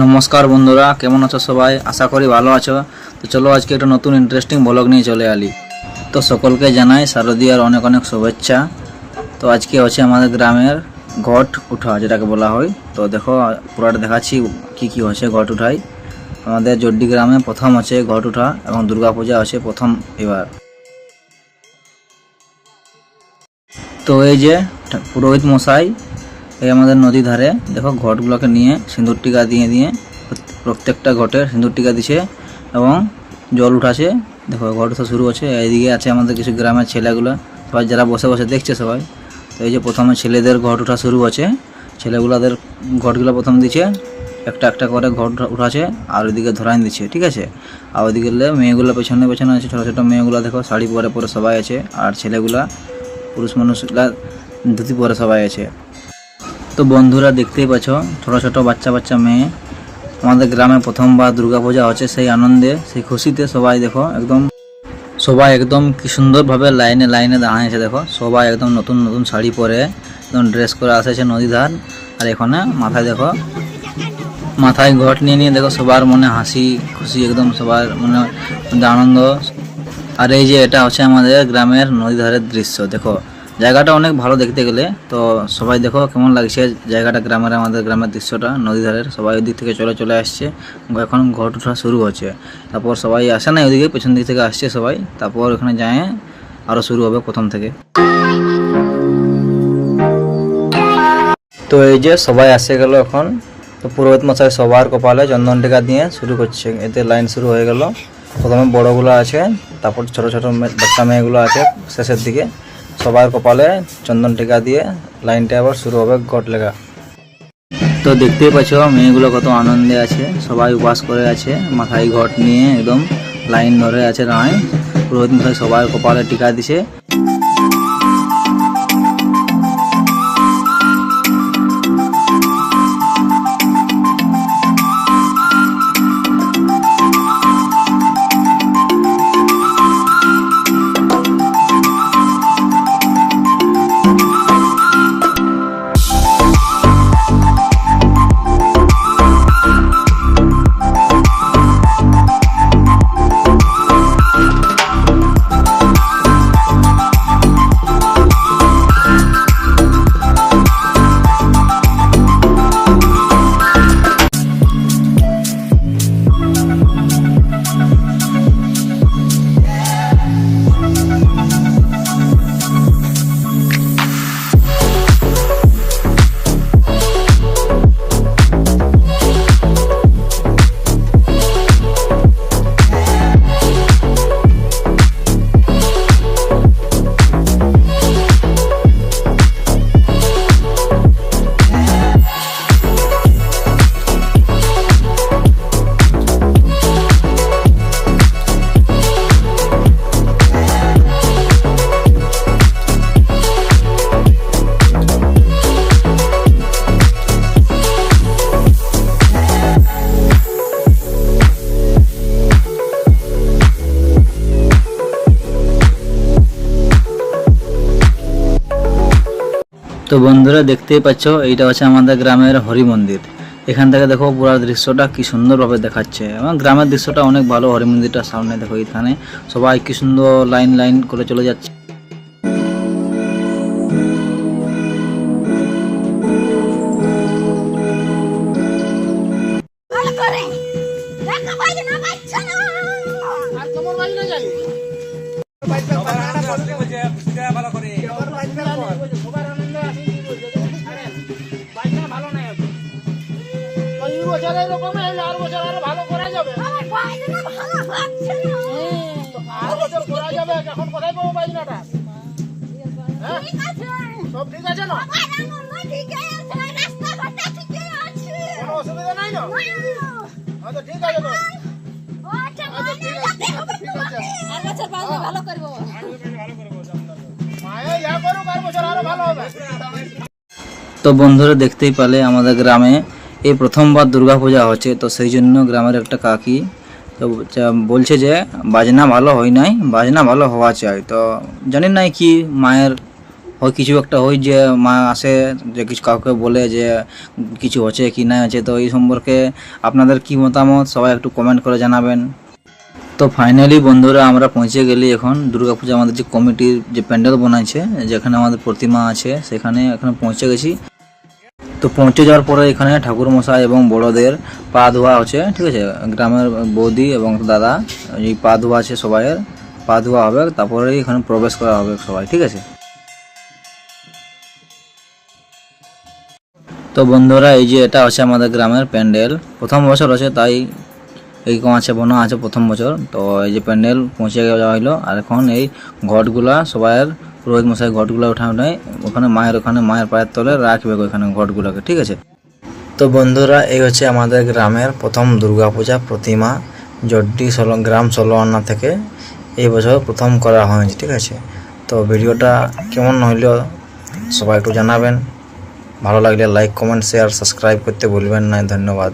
নমস্কার বন্ধুরা, কেমন আছো সবাই? আশা করি ভালো আছো। তো চলো আজকে একটা নতুন ইন্টারেস্টিং ব্লগ নিয়ে চলে আলি। তো সকলকে জানাই শারদীয়ার অনেক অনেক শুভেচ্ছা। তো আজকে হচ্ছে আমাদের গ্রামের ঘট উঠা, যেটাকে বলা হয়। তো দেখো পুরাটা দেখাচ্ছি কি কি হচ্ছে ঘট উঠাই। আমাদের জড্ডি গ্রামে প্রথম হচ্ছে ঘট উঠা এবং দুর্গা পূজা হচ্ছে প্রথম এবার। তো এই যে পুরোহিত মশাই এই আমাদের নদী ধারে দেখো ঘটগুলোকে নিয়ে সিঁদুর টিকা দিয়ে দিয়ে প্রত্যেকটা ঘটের সিঁদুর টিকা দিছে এবং জল উঠাছে। দেখো ঘট উঠা শুরু হচ্ছে। এইদিকে আছে আমাদের কিছু গ্রামের ছেলেগুলো, সবাই যারা বসে বসে দেখছে সবাই। তো এই যে প্রথমে ছেলেদের ঘট উঠা শুরু হচ্ছে। ছেলেগুলাদের ঘটগুলো প্রথম দিচ্ছে, একটা একটা করে ঘট উঠাছে আর ওইদিকে ধরাই দিচ্ছে, ঠিক আছে। আর ওইদিকে মেয়েগুলো পেছনে পেছনে আছে, ছোটো ছোটো মেয়েগুলো দেখো শাড়ি পরে পরে সবাই আছে, আর ছেলেগুলা পুরুষ মানুষগুলা ধুতি পরে সবাই আছে। তো বন্ধুরা দেখতেই পাচ্ছ ছোটো ছোটো বাচ্চা বাচ্চা মেয়ে। আমাদের গ্রামে প্রথমবার দুর্গাপূজা হচ্ছে, সেই আনন্দে সেই খুশিতে সবাই দেখো একদম কি সুন্দরভাবে লাইনে লাইনে দাঁড়িয়েছে। দেখো সবাই একদম নতুন নতুন শাড়ি পরে একদম ড্রেস করে আসেছে নদী ধার। আর এখানে মাথায় দেখো মাথায় ঘট নিয়ে নিয়ে দেখো সবার মনে হাসি খুশি, একদম সবার মনে আনন্দ। আর এই যে এটা হচ্ছে আমাদের গ্রামের নদী ধারের দৃশ্য। দেখো জায়গাটা অনেক ভালো দেখতে গেলে। তো সবাই দেখো কেমন লাগছে জায়গাটা, আমাদের গ্রামের দৃশ্যটা নদী ধারের। সবাই ওই দিক থেকে চলে আসছে, এখন ঘট ওঠা শুরু হচ্ছে। তারপর সবাই আসে না ওইদিকে, পেছন দিক থেকে আসছে সবাই। তারপর ওখানে যায় আরও শুরু হবে প্রথম থেকে। তো এই যে সবাই আসে গেল এখন। তো পুরোহিত মশাই সবার কপালে চন্দন টিকা দিয়ে শুরু করছে। এতে লাইন শুরু হয়ে গেল। প্রথমে বড়গুলো আছে, তারপর ছোট ছোট বাচ্চা মেয়েগুলো আছে শেষের দিকে। সবার কপালে চন্দন টিকা দিয়ে লাইনটা আবার শুরু হবে ঘট লেগা। তো দেখতেই পাচ্ছ মেয়েগুলো কত আনন্দে আছে, সবাই উপবাস করে আছে, মাথায় ঘট নিয়ে একদম লাইন ধরে আছে রায়। পুরোহিত মশাই সবার কপালে টিকা দিছে। তো বন্ধুরা দেখতেই পাচ্ছ এইটা হচ্ছে আমাদের গ্রামের হরি মন্দির। এখান থেকে দেখো পুরো দৃশ্যটা কি সুন্দরভাবে দেখাচ্ছে এবং গ্রামের দৃশ্যটা অনেক ভালো। হরি মন্দিরটার সামনে দেখো এখানে সবাই কি সুন্দর লাইন লাইন করে চলে যাচ্ছে। সব ঠিক আছে না? কোনো অসুবিধা নাই না? আচ্ছা ঠিক আছে তো। তো বন্ধুরা দেখতেই পালে আমাদের গ্রামে এই প্রথমবার দুর্গাপূজা হচ্ছে। তো সেই জন্য গ্রামের একটা কাকি তো বলছে যে বাজনা ভালো হয় নাই, বাজনা ভালো হওয়া চাই। তো জানি না কি মায়ের হয় কিছু একটা হয় যে মা আসে যে কিছু কাউকে বলে যে কিছু হচ্ছে কি না হচ্ছে, তো এই সম্পর্কে আপনাদের কি মতামত সবাই একটু কমেন্ট করে জানাবেন। তো ফাইনালি বন্ধুরা আমরা পৌঁছে গেলি এখন দুর্গাপূজা আমাদের যে কমিটির যে প্যান্ডেল বানাইছে, যেখানে আমাদের প্রতিমা আছে সেখানে এখানে পৌঁছে গেছি। তো পৌঁছে যাওয়ার পরে এখানে ঠাকুর মশাই এবং বড়দের পা ধোয়া হচ্ছে, ঠিক আছে। গ্রামের বৌদি এবং দাদা এই পা ধোয়া আছে, সবাইয়ের পা ধোয়া হবে, তারপরে এখানে প্রবেশ করা হবে সবাই, ঠিক আছে। তো বন্ধুরা এই যে এটা হচ্ছে আমাদের গ্রামের প্যান্ডেল, প্রথম বছর আছে তাই এইরকম আছে বোনা আছে প্রথম বছর। তো এই যে প্যান্ডেল পৌঁছে যাওয়া হলো, আর এখন এই ঘটগুলা সবাইয়ের পুরোহিত মশাই ঘটগুলো উঠানো নেয় ওখানে মায়ের পায়ের তলে রাখবে ওইখানে ঘটগুলোকে, ঠিক আছে। তো বন্ধুরা এই হচ্ছে আমাদের গ্রামের প্রথম দুর্গাপূজা প্রতিমা, জড্ডি গ্রাম ষোলোআনা থেকে এই বছর প্রথম করা হয়েছে, ঠিক আছে। তো ভিডিওটা কেমন হইলো সবাই একটু জানাবেন, ভালো লাগলে লাইক কমেন্ট শেয়ার সাবস্ক্রাইব করতে ভুলবেন না। ধন্যবাদ।